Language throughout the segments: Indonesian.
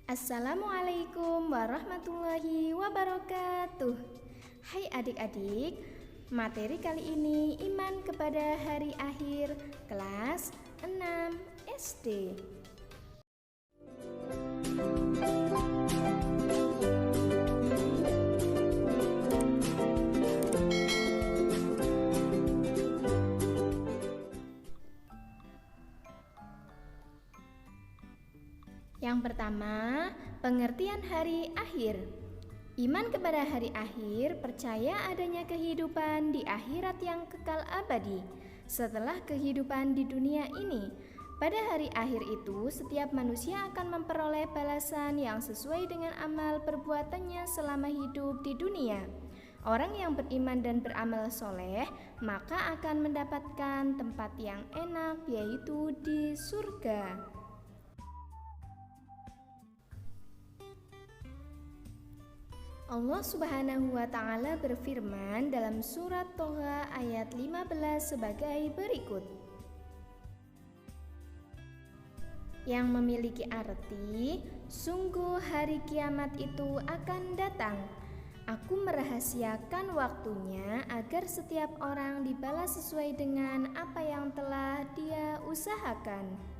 Assalamualaikum warahmatullahi wabarakatuh. Hai adik-adik, materi kali ini iman kepada hari akhir kelas 6 SD. Yang pertama, pengertian hari akhir. Iman kepada hari akhir percaya adanya kehidupan di akhirat yang kekal abadi setelah kehidupan di dunia ini. Pada hari akhir itu, setiap manusia akan memperoleh balasan yang sesuai dengan amal perbuatannya selama hidup di dunia. Orang yang beriman dan beramal soleh maka akan mendapatkan tempat yang enak, yaitu di surga. Allah Subhanahu wa Ta'ala berfirman dalam surat Toha ayat 15 sebagai berikut, yang memiliki arti, sungguh hari kiamat itu akan datang. Aku merahasiakan waktunya agar setiap orang dibalas sesuai dengan apa yang telah dia usahakan.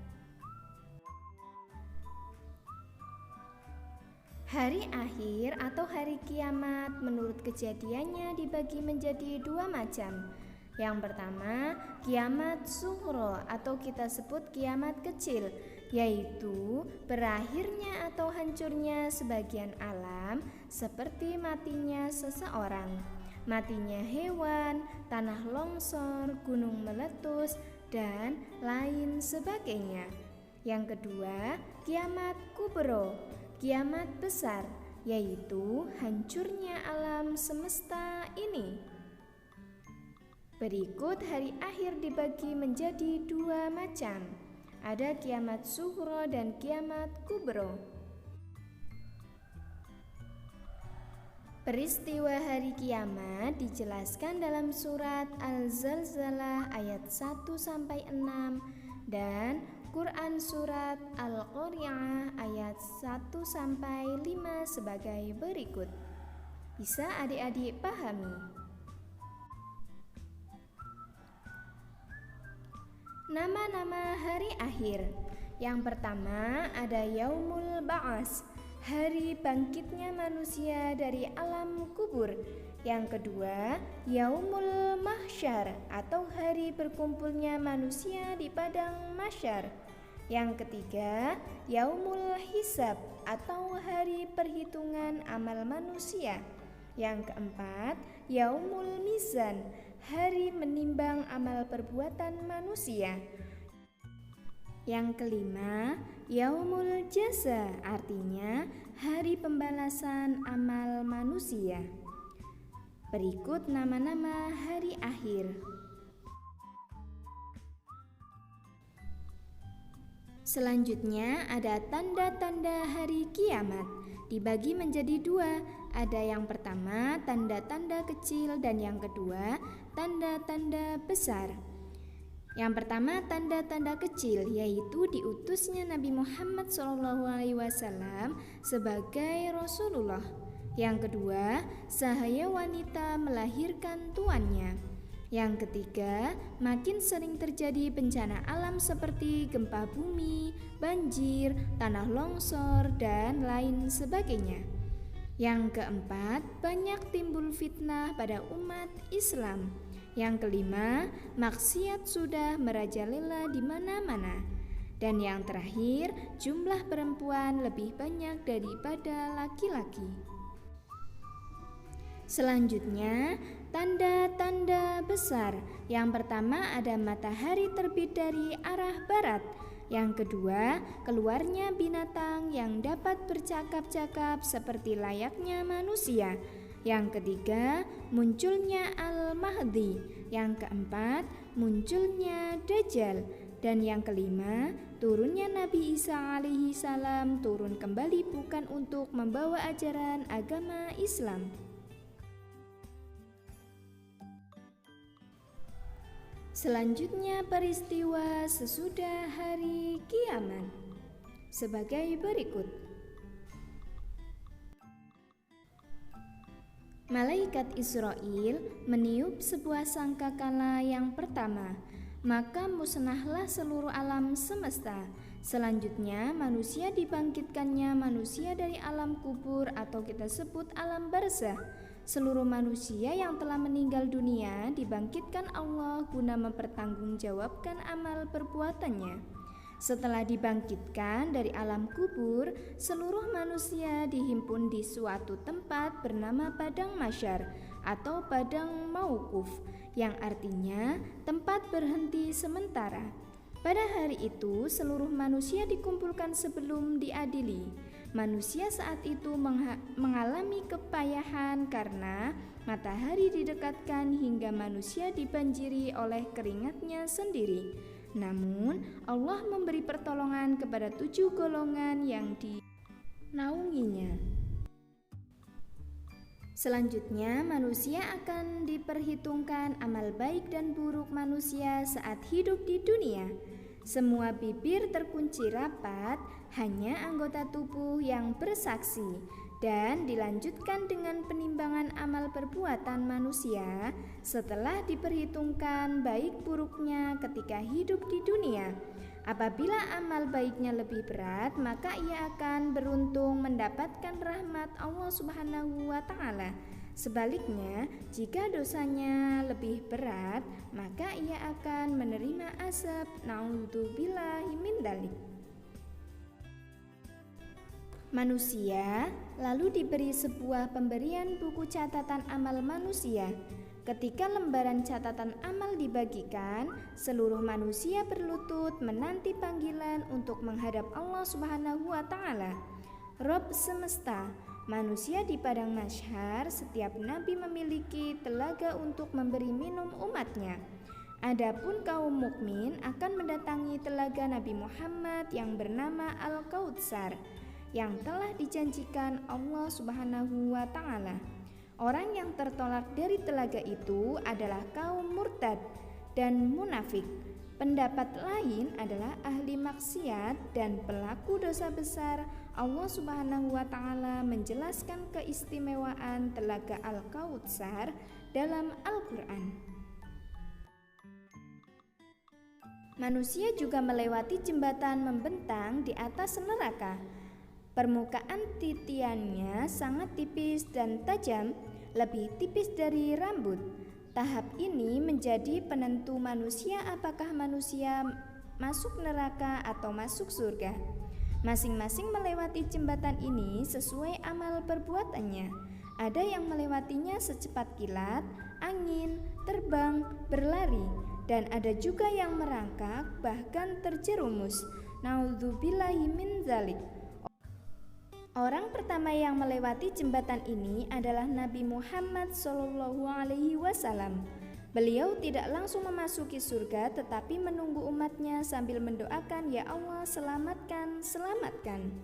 Hari akhir atau hari kiamat menurut kejadiannya dibagi menjadi dua macam. Yang pertama, kiamat sughra atau kita sebut kiamat kecil, yaitu berakhirnya atau hancurnya sebagian alam seperti matinya seseorang, matinya hewan, tanah longsor, gunung meletus, dan lain sebagainya. Yang kedua, kiamat kubro, kiamat besar, yaitu hancurnya alam semesta ini. Berikut hari akhir dibagi menjadi dua macam. Ada kiamat sughra dan kiamat kubro. Peristiwa hari kiamat dijelaskan dalam surat Al-Zalzalah ayat 1-6 dan Quran surat Al-Qari'ah ayat 1-5 sebagai berikut. Bisa adik-adik pahami? Nama-nama hari akhir. Yang pertama ada Yaumul Ba'ats, hari bangkitnya manusia dari alam kubur. Yang kedua, Yaumul Mahsyar atau hari berkumpulnya manusia di padang mahsyar. Yang ketiga, Yaumul Hisab atau hari perhitungan amal manusia. Yang keempat, Yaumul Mizan, hari menimbang amal perbuatan manusia. Yang kelima, Yaumul Jaza, artinya hari pembalasan amal manusia. Berikut nama-nama hari akhir. Selanjutnya ada tanda-tanda hari kiamat. Dibagi menjadi dua. Ada yang pertama tanda-tanda kecil dan yang kedua tanda-tanda besar. Yang pertama tanda-tanda kecil, yaitu diutusnya Nabi Muhammad SAW sebagai Rasulullah. Yang kedua, sahaya wanita melahirkan tuannya. Yang ketiga, makin sering terjadi bencana alam seperti gempa bumi, banjir, tanah longsor, dan lain sebagainya. Yang keempat, banyak timbul fitnah pada umat Islam. Yang kelima, maksiat sudah merajalela di mana-mana. Dan yang terakhir, jumlah perempuan lebih banyak daripada laki-laki. Selanjutnya, tanda-tanda besar. Yang pertama ada matahari terbit dari arah barat. Yang kedua, keluarnya binatang yang dapat bercakap-cakap seperti layaknya manusia. Yang ketiga, munculnya Al-Mahdi. Yang keempat, munculnya Dajjal. Dan yang kelima, turunnya Nabi Isa alaihi salam turun kembali bukan untuk membawa ajaran agama Islam. Selanjutnya peristiwa sesudah hari kiamat sebagai berikut. Malaikat Israel meniup sebuah sangkakala yang pertama, maka musnahlah seluruh alam semesta. Selanjutnya manusia dibangkitkannya manusia dari alam kubur atau kita sebut alam barzah. Seluruh manusia yang telah meninggal dunia dibangkitkan Allah guna mempertanggungjawabkan amal perbuatannya. Setelah dibangkitkan dari alam kubur, seluruh manusia dihimpun di suatu tempat bernama Padang Mahsyar atau Padang Mauquf, yang artinya tempat berhenti sementara. Pada hari itu, seluruh manusia dikumpulkan sebelum diadili. Manusia saat itu mengalami kepayahan karena matahari didekatkan hingga manusia dibanjiri oleh keringatnya sendiri. Namun, Allah memberi pertolongan kepada 7 golongan yang dinaunginya. Selanjutnya, manusia akan diperhitungkan amal baik dan buruk manusia saat hidup di dunia. Semua bibir terkunci rapat, hanya anggota tubuh yang bersaksi, dan dilanjutkan dengan penimbangan amal perbuatan manusia setelah diperhitungkan baik buruknya ketika hidup di dunia. Apabila amal baiknya lebih berat, maka ia akan beruntung mendapatkan rahmat Allah Subhanahu wa Ta'ala. Sebaliknya, jika dosanya lebih berat, maka ia akan menerima azab. Na'udzubillahi min dzalik. Manusia lalu diberi sebuah pemberian buku catatan amal manusia. Ketika lembaran catatan amal dibagikan, seluruh manusia berlutut menanti panggilan untuk menghadap Allah Subhanahu wa Ta'ala. Rob semesta, manusia di padang mahsyar, setiap nabi memiliki telaga untuk memberi minum umatnya. Adapun kaum mukmin akan mendatangi telaga Nabi Muhammad yang bernama Al-Kautsar yang telah dijanjikan Allah Subhanahu wa Ta'ala. Orang yang tertolak dari telaga itu adalah kaum murtad dan munafik. Pendapat lain adalah ahli maksiat dan pelaku dosa besar. Allah Subhanahu wa Ta'ala menjelaskan keistimewaan telaga Al-Kautsar dalam Al-Quran. Manusia juga melewati jembatan membentang di atas neraka. Permukaan titiannya sangat tipis dan tajam, lebih tipis dari rambut. Tahap ini menjadi penentu manusia apakah manusia masuk neraka atau masuk surga. Masing-masing melewati jembatan ini sesuai amal perbuatannya. Ada yang melewatinya secepat kilat, angin, terbang, berlari, dan ada juga yang merangkak bahkan terjerumus. Na'udzubillahi min dzalik. Orang pertama yang melewati jembatan ini adalah Nabi Muhammad SAW. Beliau tidak langsung memasuki surga tetapi menunggu umatnya sambil mendoakan, "Ya Allah, selamatkan, selamatkan."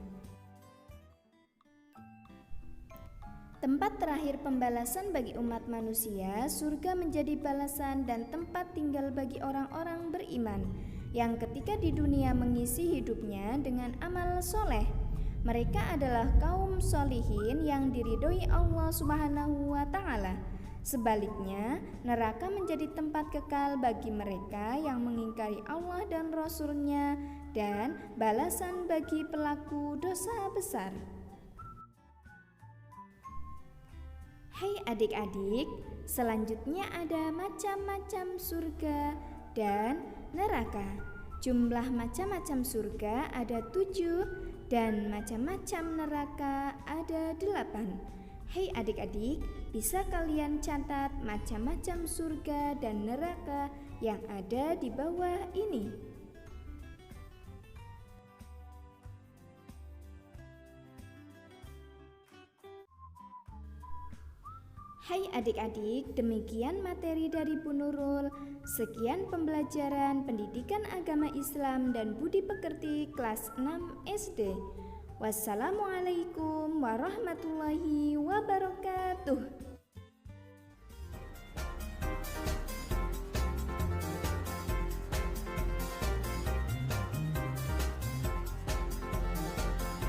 Tempat terakhir pembalasan bagi umat manusia, surga menjadi balasan dan tempat tinggal bagi orang-orang beriman yang ketika di dunia mengisi hidupnya dengan amal soleh. Mereka adalah kaum solihin yang diridhoi Allah Subhanahu wa Ta'ala. Sebaliknya, neraka menjadi tempat kekal bagi mereka yang mengingkari Allah dan Rasul-Nya dan balasan bagi pelaku dosa besar. Hai adik-adik, selanjutnya ada macam-macam surga dan neraka. Jumlah macam-macam surga ada 7 dan macam-macam neraka ada 8. Hei adik-adik, bisa kalian catat macam-macam surga dan neraka yang ada di bawah ini. Hai adik-adik, demikian materi dari Bu Nurul. Sekian pembelajaran pendidikan agama Islam dan budi pekerti kelas 6 SD. Wassalamualaikum warahmatullahi wabarakatuh.